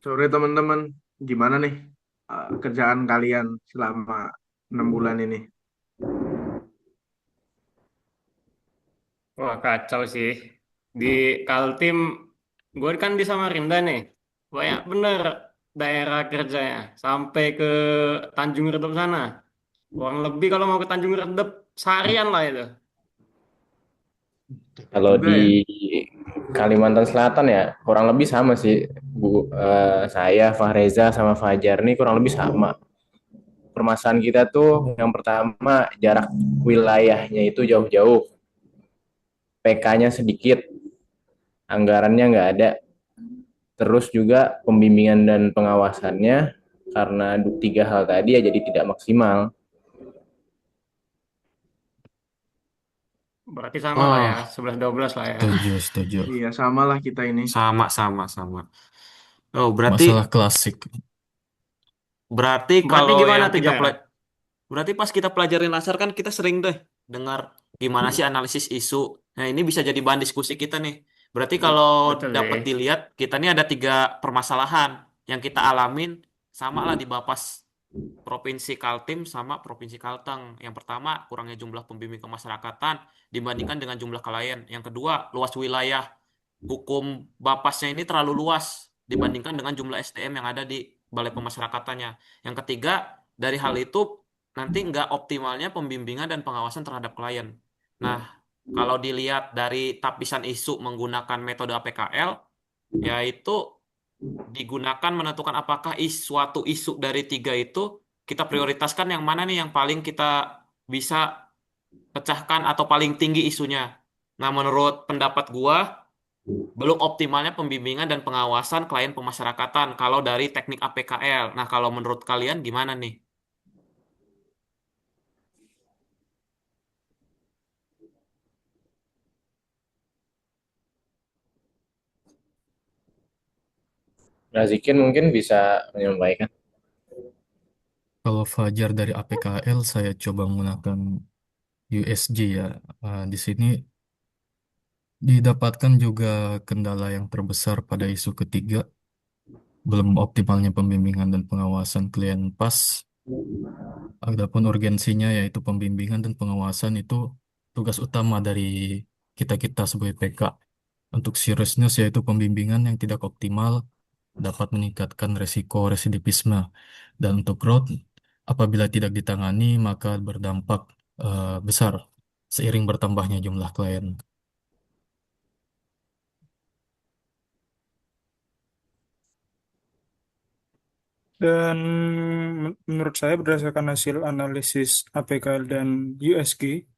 Sore teman-teman, gimana nih kerjaan kalian selama 6 bulan ini? Wah, kacau sih. Di Kaltim, gue kan di Samarinda nih. Banyak bener daerah kerjanya. Sampai ke Tanjung Redep sana. Kurang lebih kalau mau ke Tanjung Redep, seharian lah itu. Capek Kalau juga ya. di Kalimantan Selatan ya kurang lebih sama sih Bu. Saya Fahreza sama Fajar nih kurang lebih sama. Permasalahan kita tuh yang pertama jarak wilayahnya itu jauh-jauh, PK-nya sedikit, anggarannya nggak ada. Terus juga pembimbingan dan pengawasannya karena tiga hal tadi ya jadi tidak maksimal. Berarti sama lah ya, Ah, 11-12 lah ya. setuju, setuju. Iya, sama lah kita ini. Sama, sama, sama. Oh, berarti Masalah klasik. berarti Berarti kalau gimana yang tuh kita Jar? berarti pas kita pelajarin laser kan kita sering deh dengar gimana sih analisis isu. Nah, ini bisa jadi bahan diskusi kita nih. Berarti kalau Betul dapat sih. dilihat, kita nih ada tiga permasalahan yang kita alamin sama lah di Bapas Provinsi Kaltim sama Provinsi Kalteng. Yang pertama, kurangnya jumlah pembimbing kemasyarakatan dibandingkan dengan jumlah klien. Yang kedua, luas wilayah hukum Bapasnya ini terlalu luas dibandingkan dengan jumlah SDM yang ada di Balai Pemasyarakatannya. Yang ketiga, dari hal itu nanti nggak optimalnya pembimbingan dan pengawasan terhadap klien. Nah, kalau dilihat dari tapisan isu menggunakan metode APKL, yaitu digunakan menentukan apakah suatu isu dari tiga itu kita prioritaskan yang mana nih yang paling kita bisa pecahkan atau paling tinggi isunya. Nah, menurut pendapat gua, belum optimalnya pembimbingan dan pengawasan klien pemasyarakatan kalau dari teknik APKL. Nah, kalau menurut kalian gimana nih? Razikin mungkin bisa menyampaikan. Kalau Fajar dari APKL, saya coba menggunakan USG ya. Di sini didapatkan juga kendala yang terbesar pada isu ketiga, belum optimalnya pembimbingan dan pengawasan klien pas. Adapun urgensinya yaitu pembimbingan dan pengawasan itu tugas utama dari kita-kita sebagai PK. Untuk seriousness yaitu pembimbingan yang tidak optimal dapat meningkatkan resiko residivisme. Dan untuk growth, apabila tidak ditangani maka berdampak besar seiring bertambahnya jumlah klien. Dan menurut saya berdasarkan hasil analisis APKL dan USG,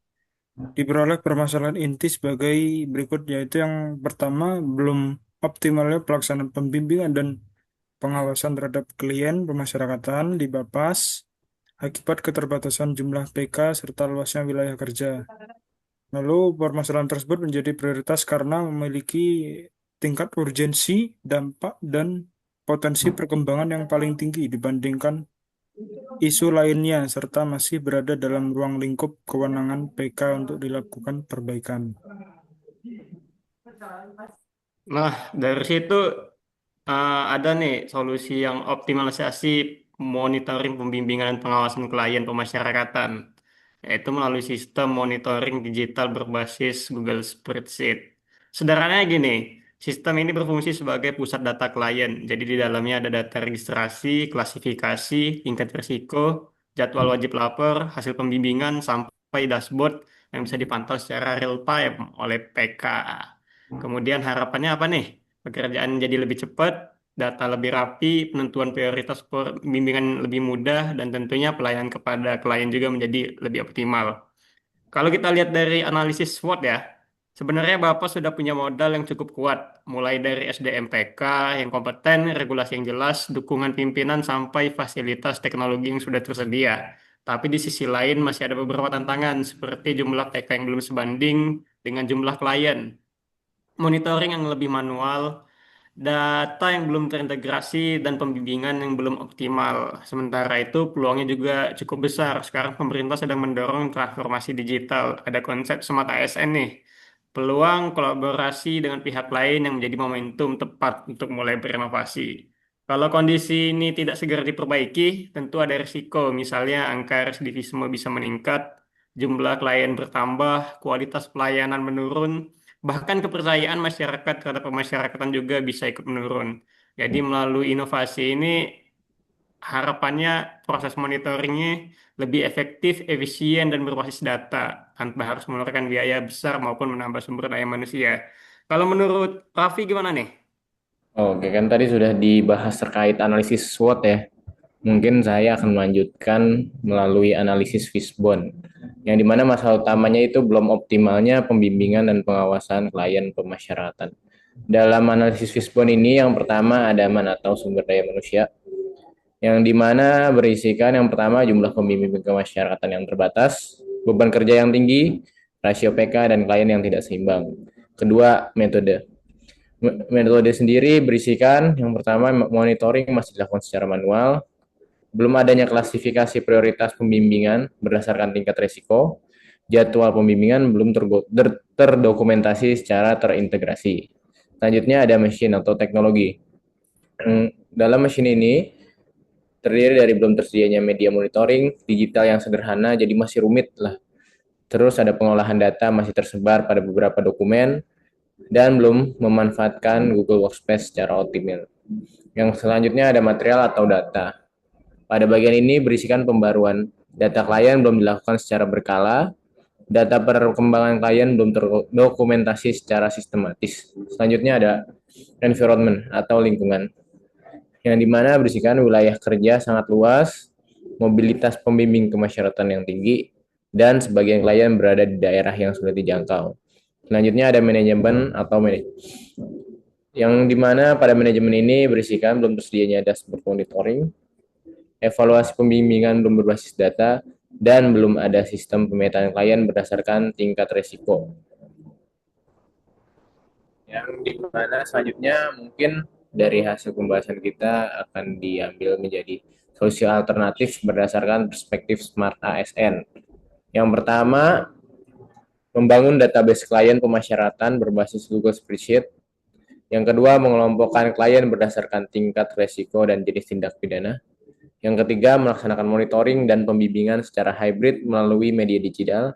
diperoleh permasalahan inti sebagai berikut, yaitu yang pertama, belum optimalnya pelaksanaan pembimbingan dan pengawasan terhadap klien pemasyarakatan di Bapas akibat keterbatasan jumlah PK serta luasnya wilayah kerja. Lalu permasalahan tersebut menjadi prioritas karena memiliki tingkat urgensi, dampak, dan potensi perkembangan yang paling tinggi dibandingkan isu lainnya, serta masih berada dalam ruang lingkup kewenangan PK untuk dilakukan perbaikan. Nah, dari situ ada nih solusi yang optimalisasi monitoring pembimbingan dan pengawasan klien pemasyarakatan, yaitu melalui sistem monitoring digital berbasis Google Spreadsheet. Sederhananya gini, sistem ini berfungsi sebagai pusat data klien. Jadi di dalamnya ada data registrasi, klasifikasi, tingkat risiko, jadwal wajib lapor, hasil pembimbingan, sampai dashboard yang bisa dipantau secara real time oleh PK. Kemudian harapannya apa nih? Pekerjaan jadi lebih cepat, data lebih rapi, penentuan prioritas bimbingan lebih mudah, dan tentunya pelayanan kepada klien juga menjadi lebih optimal. Kalau kita lihat dari analisis SWOT ya, sebenarnya Bapak sudah punya modal yang cukup kuat, mulai dari SDMPK yang kompeten, regulasi yang jelas, dukungan pimpinan, sampai fasilitas teknologi yang sudah tersedia. Tapi di sisi lain masih ada beberapa tantangan, seperti jumlah PK yang belum sebanding dengan jumlah klien, monitoring yang lebih manual, data yang belum terintegrasi, dan pembimbingan yang belum optimal. Sementara itu, peluangnya juga cukup besar. Sekarang pemerintah sedang mendorong transformasi digital. Ada konsep Smart ASN nih, peluang kolaborasi dengan pihak lain yang menjadi momentum tepat untuk mulai berinovasi. Kalau kondisi ini tidak segera diperbaiki, tentu ada risiko, misalnya angka residivisme bisa meningkat, jumlah klien bertambah, kualitas pelayanan menurun, bahkan kepercayaan masyarakat terhadap pemasyarakatan juga bisa ikut menurun. Jadi melalui inovasi ini harapannya proses monitoringnya lebih efektif, efisien, dan berbasis data tanpa harus mengeluarkan biaya besar maupun menambah sumber daya manusia. Kalau menurut Raffi gimana nih? Oke, kan tadi sudah dibahas terkait analisis SWOT ya. Mungkin saya akan melanjutkan melalui analisis Fishbone, yang dimana masalah utamanya itu belum optimalnya pembimbingan dan pengawasan klien pemasyarakatan. Dalam analisis Fishbone ini, yang pertama ada man atau sumber daya manusia, yang dimana berisikan yang pertama jumlah pembimbing kemasyarakatan yang terbatas, beban kerja yang tinggi, rasio PK dan klien yang tidak seimbang. Kedua, metode. Metode sendiri berisikan yang pertama monitoring masih dilakukan secara manual, belum adanya klasifikasi prioritas pembimbingan berdasarkan tingkat risiko, jadwal pembimbingan belum terdokumentasi secara terintegrasi. Selanjutnya ada mesin atau teknologi. Dalam mesin ini terdiri dari belum tersedianya media monitoring digital yang sederhana, jadi masih rumit lah. Terus ada pengolahan data masih tersebar pada beberapa dokumen, dan belum memanfaatkan Google Workspace secara optimal. Yang selanjutnya ada material atau data. Pada bagian ini berisikan pembaruan data klien belum dilakukan secara berkala, data perkembangan klien belum terdokumentasi secara sistematis. Selanjutnya ada environment atau lingkungan, yang dimana berisikan wilayah kerja sangat luas, mobilitas pembimbing kemasyarakatan yang tinggi, dan sebagian klien berada di daerah yang sulit dijangkau. Selanjutnya ada manajemen atau yang dimana pada manajemen ini berisikan belum tersedianya dashboard monitoring, evaluasi pembimbingan belum berbasis data, dan belum ada sistem pemetaan klien berdasarkan tingkat risiko. Yang dimana selanjutnya mungkin dari hasil pembahasan kita akan diambil menjadi solusi alternatif berdasarkan perspektif Smart ASN. Yang pertama, membangun database klien pemasyarakatan berbasis Google Spreadsheet. Yang kedua, mengelompokkan klien berdasarkan tingkat risiko dan jenis tindak pidana. Yang ketiga, melaksanakan monitoring dan pembimbingan secara hybrid melalui media digital.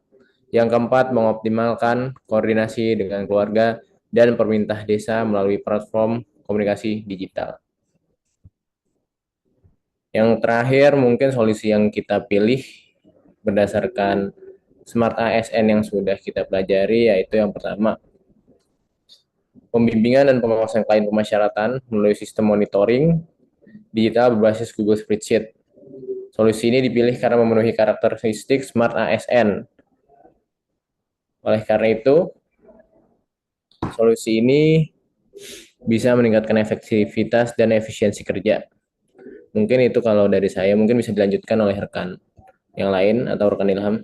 Yang keempat, mengoptimalkan koordinasi dengan keluarga dan pemerintah desa melalui platform komunikasi digital. Yang terakhir, mungkin solusi yang kita pilih berdasarkan Smart ASN yang sudah kita pelajari, yaitu yang pertama, pembimbingan dan pengawasan klien pemasyarakatan melalui sistem monitoring digital berbasis Google Spreadsheet. Solusi ini dipilih karena memenuhi karakteristik Smart ASN. Oleh karena itu, solusi ini bisa meningkatkan efektivitas dan efisiensi kerja. Mungkin itu kalau dari saya, mungkin bisa dilanjutkan oleh rekan yang lain atau rekan Ilham.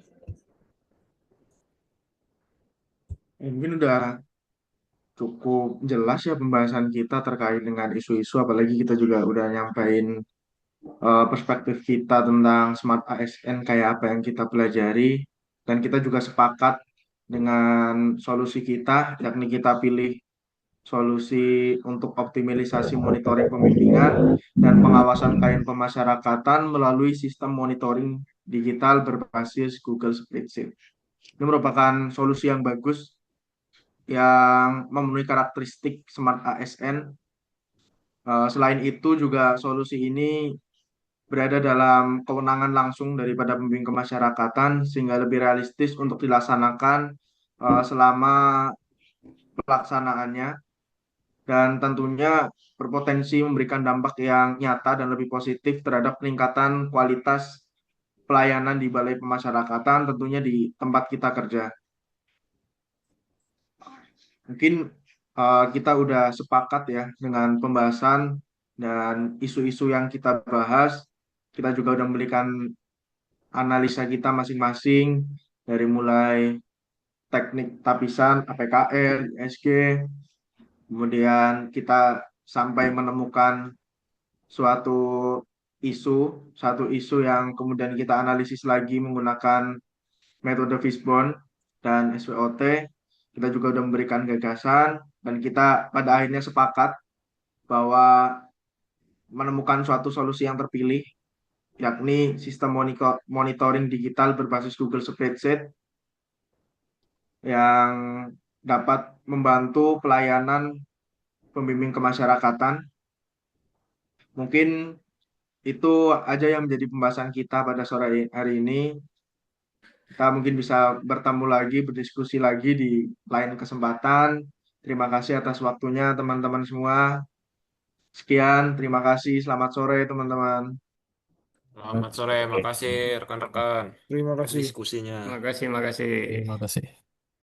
Mungkin udah cukup jelas ya pembahasan kita terkait dengan isu-isu, apalagi kita juga udah nyampein perspektif kita tentang Smart ASN kayak apa yang kita pelajari, dan kita juga sepakat dengan solusi kita, yakni kita pilih solusi untuk optimalisasi monitoring pembimbingan dan pengawasan klien pemasyarakatan melalui sistem monitoring digital berbasis Google Spreadsheet. Ini merupakan solusi yang bagus yang memenuhi karakteristik Smart ASN. Selain itu juga solusi ini berada dalam kewenangan langsung daripada pembimbing kemasyarakatan sehingga lebih realistis untuk dilaksanakan selama pelaksanaannya, dan tentunya berpotensi memberikan dampak yang nyata dan lebih positif terhadap peningkatan kualitas pelayanan di balai pemasyarakatan, tentunya di tempat kita kerja. Mungkin kita udah sepakat ya dengan pembahasan dan isu-isu yang kita bahas. Kita juga udah memberikan analisa kita masing-masing dari mulai teknik tapisan, APKL, ISG, kemudian kita sampai menemukan suatu isu, satu isu yang kemudian kita analisis lagi menggunakan metode Fishbone dan SWOT. kita juga udah memberikan gagasan, dan kita pada akhirnya sepakat bahwa menemukan suatu solusi yang terpilih, yakni sistem monitoring digital berbasis Google Spreadsheet yang dapat membantu pelayanan pembimbing kemasyarakatan. Mungkin itu aja yang menjadi pembahasan kita pada sore hari ini. Kita mungkin bisa bertemu lagi, berdiskusi lagi di lain kesempatan. Terima kasih atas waktunya teman-teman semua. Sekian, terima kasih. Selamat sore teman-teman. Selamat sore, makasih rekan-rekan Terima kasih. diskusinya. Makasih, makasih. Terima kasih.